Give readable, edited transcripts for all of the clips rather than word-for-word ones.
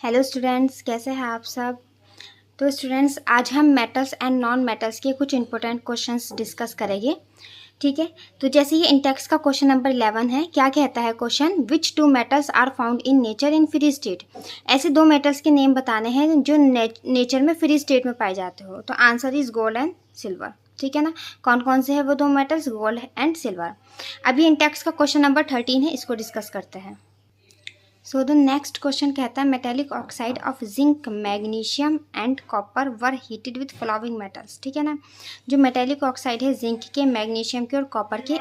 Hello students, कैसे हैं आप सब। तो स्टूडेंट्स, आज हम मेटल्स एंड नॉन मेटल्स के कुछ इंपॉर्टेंट क्वेश्चंस डिस्कस करेंगे। ठीक है, तो जैसे ये इन टेक्स्ट का क्वेश्चन नंबर 11 है। क्या कहता है question? Which two metals are found in nature in free state. ऐसे दो मेटल्स के नेम बताने हैं जो नेचर में फ्री स्टेट में पाए जाते हो। तो answer is gold and silver. ठीक है ना। कौन कौन से हैं वो दो मेटल्स? Gold and silver. अभी इन टेक्स्ट का क्वेश्चन नंबर 13 है, इसको डिस्कस करते हैं। सो द नेक्स्ट क्वेश्चन कहता है metallic oxide of zinc, magnesium and copper were heated with following metals. ठीक है ना। जो मेटेलिक ऑक्साइड है जिंक के, मैग्नीशियम के और कॉपर के,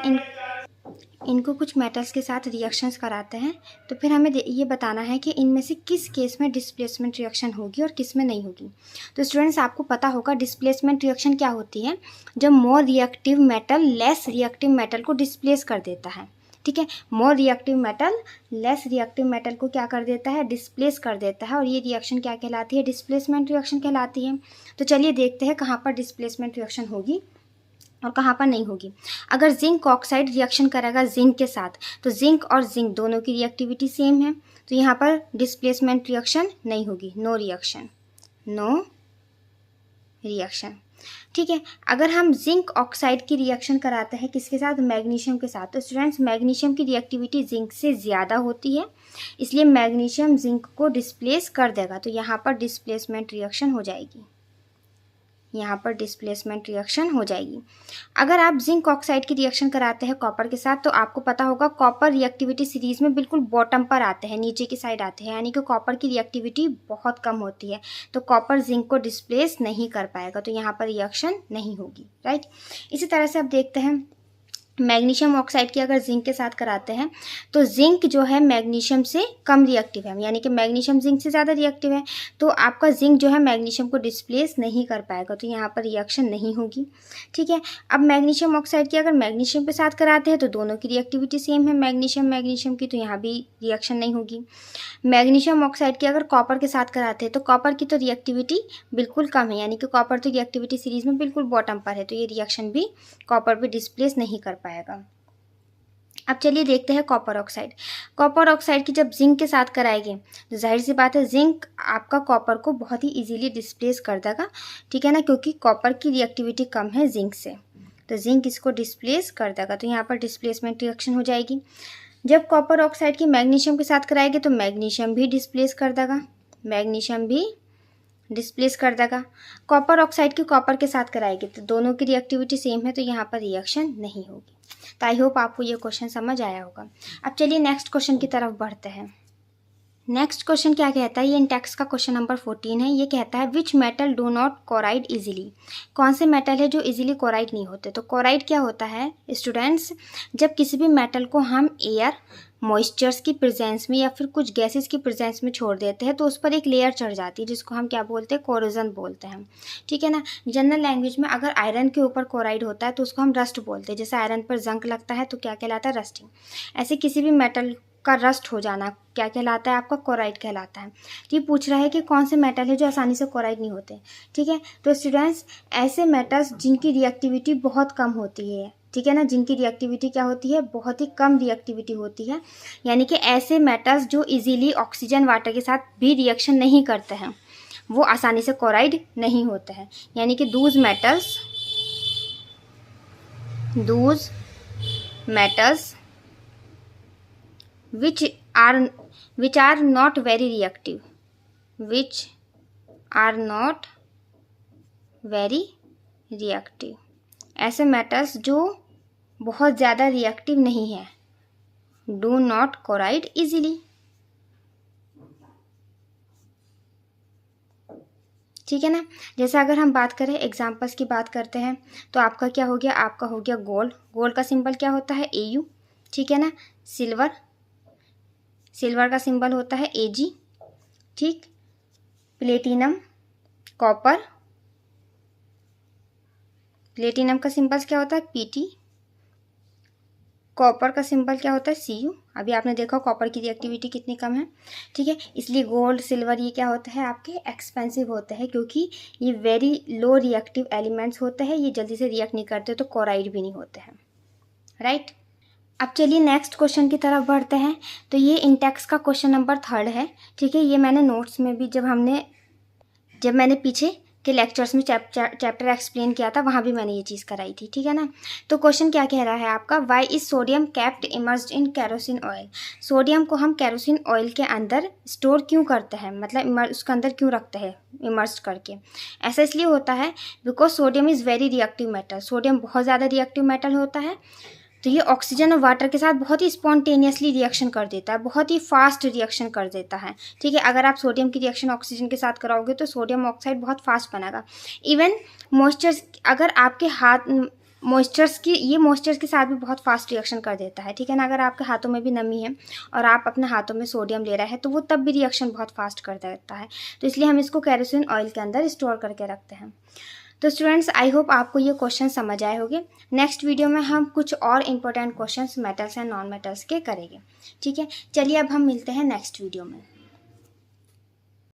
इनको कुछ मेटल्स के साथ रिएक्शंस कराते हैं। तो फिर हमें ये बताना है कि इनमें से किस केस में डिस्प्लेसमेंट रिएक्शन होगी और किस में नहीं होगी। तो स्टूडेंट्स, आपको पता होगा डिस्प्लेसमेंट रिएक्शन क्या होती है। जब more reactive metal less reactive metal को डिस्प्लेस कर देता है। ठीक है, more reactive metal less reactive metal को क्या कर देता है? डिस्प्लेस कर देता है। और ये रिएक्शन क्या कहलाती है? डिस्प्लेसमेंट रिएक्शन कहलाती है। तो चलिए देखते हैं कहाँ पर डिस्प्लेसमेंट रिएक्शन होगी और कहाँ पर नहीं होगी। अगर जिंक ऑक्साइड रिएक्शन करेगा जिंक के साथ, तो जिंक और जिंक दोनों की रिएक्टिविटी सेम है, तो यहाँ पर डिस्प्लेसमेंट रिएक्शन नहीं होगी। No reaction, no reaction. ठीक है, अगर हम जिंक ऑक्साइड की रिएक्शन कराते हैं किसके साथ? मैग्नीशियम के साथ। तो स्टूडेंट्स, मैग्नीशियम की रिएक्टिविटी जिंक से ज़्यादा होती है, इसलिए मैग्नीशियम जिंक को डिस्प्लेस कर देगा। तो यहाँ पर डिस्प्लेसमेंट रिएक्शन हो जाएगी, यहाँ पर डिस्प्लेसमेंट रिएक्शन हो जाएगी। अगर आप जिंक ऑक्साइड की रिएक्शन कराते हैं कॉपर के साथ, तो आपको पता होगा कॉपर रिएक्टिविटी सीरीज में बिल्कुल बॉटम पर आते हैं, नीचे की साइड आते हैं, यानी कि कॉपर की रिएक्टिविटी बहुत कम होती है। तो कॉपर जिंक को डिस्प्लेस नहीं कर पाएगा, तो यहाँ पर रिएक्शन नहीं होगी। राइट। इसी तरह से अब देखते हैं मैग्नीशियम ऑक्साइड की अगर जिंक के साथ कराते हैं, तो जिंक जो है मैग्नीशियम से कम रिएक्टिव है, यानी कि मैग्नीशियम जिंक से ज़्यादा रिएक्टिव है। तो आपका जिंक जो है मैग्नीशियम को डिस्प्लेस नहीं कर पाएगा, तो यहाँ पर रिएक्शन नहीं होगी। ठीक है, अब मैग्नीशियम ऑक्साइड की अगर मैग्नीशियम के साथ कराते हैं, तो दोनों की रिएक्टिविटी सेम है, मैग्नीशियम की, तो यहाँ भी रिएक्शन नहीं होगी। मैग्नीशियम ऑक्साइड की अगर कॉपर के साथ कराते हैं, तो कॉपर की तो रिएक्टिविटी बिल्कुल कम है, यानी कि कॉपर तो रिएक्टिविटी सीरीज में बिल्कुल बॉटम पर है, तो ये रिएक्शन भी कॉपर भी डिस्प्लेस नहीं कर पाएगा। अब चलिए देखते हैं कॉपर ऑक्साइड। कॉपर ऑक्साइड की जब जिंक के साथ कराएंगे, तो जाहिर सी बात है जिंक आपका कॉपर को बहुत ही इजीली डिस्प्लेस कर देगा। ठीक है ना, क्योंकि कॉपर की रिएक्टिविटी कम है जिंक से, तो जिंक इसको डिस्प्लेस कर देगा, तो यहाँ पर डिस्प्लेसमेंट रिएक्शन हो जाएगी। जब कॉपर ऑक्साइड की मैग्नीशियम के साथ कराएंगे, तो मैग्नीशियम भी डिस्प्लेस कर देगा, मैग्नीशियम भी डिस्प्लेस कर देगा। कॉपर ऑक्साइड की कॉपर के साथ कराएंगे, तो दोनों की रिएक्टिविटी सेम है, तो यहाँ पर रिएक्शन नहीं होगी। तो आई होप आपको ये क्वेश्चन समझ आया होगा। अब चलिए नेक्स्ट क्वेश्चन की तरफ बढ़ते हैं। नेक्स्ट क्वेश्चन क्या कहता है? ये इन टेक्स्ट का क्वेश्चन नंबर 14 है। ये कहता है which metal do not choroid easily. कौन से मेटल है जो इजीली कोराइड नहीं होते? तो कोराइड क्या होता है स्टूडेंट्स? जब किसी भी मेटल को हम एयर, मॉइस्चर्स की प्रेजेंस में या फिर कुछ गैसेस की प्रेजेंस में छोड़ देते हैं, तो उस पर एक लेयर चढ़ जाती है, जिसको हम क्या बोलते हैं? कोरोजन बोलते हैं। ठीक है ना। जनरल लैंग्वेज में अगर आयरन के ऊपर कोराइड होता है, तो उसको हम रस्ट बोलते हैं। जैसे आयरन पर जंग लगता है, तो क्या कहलाता है? रस्टिंग। ऐसे किसी भी मेटल का रस्ट हो जाना क्या कहलाता है? आपका कोराइड कहलाता है। तो ये पूछ रहा है कि कौन से मेटल है जो आसानी से कोराइड नहीं होते। ठीक है, तो स्टूडेंट्स, ऐसे मेटल्स जिनकी रिएक्टिविटी बहुत कम होती है, ठीक है ना, जिनकी रिएक्टिविटी क्या होती है? बहुत ही कम रिएक्टिविटी होती है, यानी कि ऐसे मेटल्स जो इजीली ऑक्सीजन वाटर के साथ भी रिएक्शन नहीं करते हैं, वो आसानी से कोराइड नहीं होते हैं। यानी कि Dooj metals which are not very reactive, which are not very reactive। ऐसे मेटल्स जो बहुत ज़्यादा रिएक्टिव नहीं है, do not corrode easily। ठीक है ना। जैसे अगर हम बात करें एग्जांपल्स की बात करते हैं, तो आपका क्या हो गया? आपका हो गया गोल्ड। गोल्ड का सिंबल क्या होता है? AU। ठीक है ना। सिल्वर का सिंबल होता है AG। ठीक। प्लेटिनम, कॉपर, प्लेटिनम का सिंबल क्या होता है? PT। कॉपर का सिंबल क्या होता है? CU। अभी आपने देखा कॉपर की रिएक्टिविटी कितनी कम है। ठीक है, इसलिए गोल्ड, सिल्वर ये क्या होता है? आपके एक्सपेंसिव होते हैं, क्योंकि ये वेरी लो रिएक्टिव एलिमेंट्स होते हैं, ये जल्दी से रिएक्ट नहीं करते, तो कोराइड भी नहीं होते हैं। राइट। अब चलिए नेक्स्ट क्वेश्चन की तरफ बढ़ते हैं। तो ये इंटेक्स का क्वेश्चन नंबर 3 है, ठीक है। ये मैंने नोट्स में भी जब मैंने पीछे के लेक्चर्स में चैप्टर एक्सप्लेन किया था, वहाँ भी मैंने ये चीज़ कराई थी, ठीक है ना। तो क्वेश्चन क्या कह रहा है आपका, Y is sodium kept immersed in kerosene oil. Sodium को हम कैरोसिन ऑयल के अंदर स्टोर क्यों करते हैं, मतलब उसके अंदर क्यों रखते हैं इमर्स्ड करके। ऐसा इसलिए होता है because sodium is very reactive metal. Sodium बहुत ज़्यादा रिएक्टिव मेटल होता है, तो ये ऑक्सीजन और वाटर के साथ बहुत ही स्पॉन्टेनियसली रिएक्शन कर देता है, बहुत ही फास्ट रिएक्शन कर देता है, ठीक है। अगर आप सोडियम की रिएक्शन ऑक्सीजन के साथ कराओगे तो सोडियम ऑक्साइड बहुत फास्ट बनेगा। इवन मॉइस्चर, अगर आपके हाथ मॉइस्चर्स के साथ भी बहुत फास्ट रिएक्शन कर देता है, ठीक है ना। अगर आपके हाथों में भी नमी है और आप अपने हाथों में सोडियम ले रहे हैं तो वो तब भी रिएक्शन बहुत फास्ट कर देता है। तो इसलिए हम इसको कैरोसिन ऑयल के अंदर स्टोर करके रखते हैं। तो स्टूडेंट्स, आई होप आपको ये क्वेश्चन समझ आए होंगे। नेक्स्ट वीडियो में हम कुछ और important questions metals and non metals के करेंगे, ठीक है। चलिए अब हम मिलते हैं नेक्स्ट वीडियो में।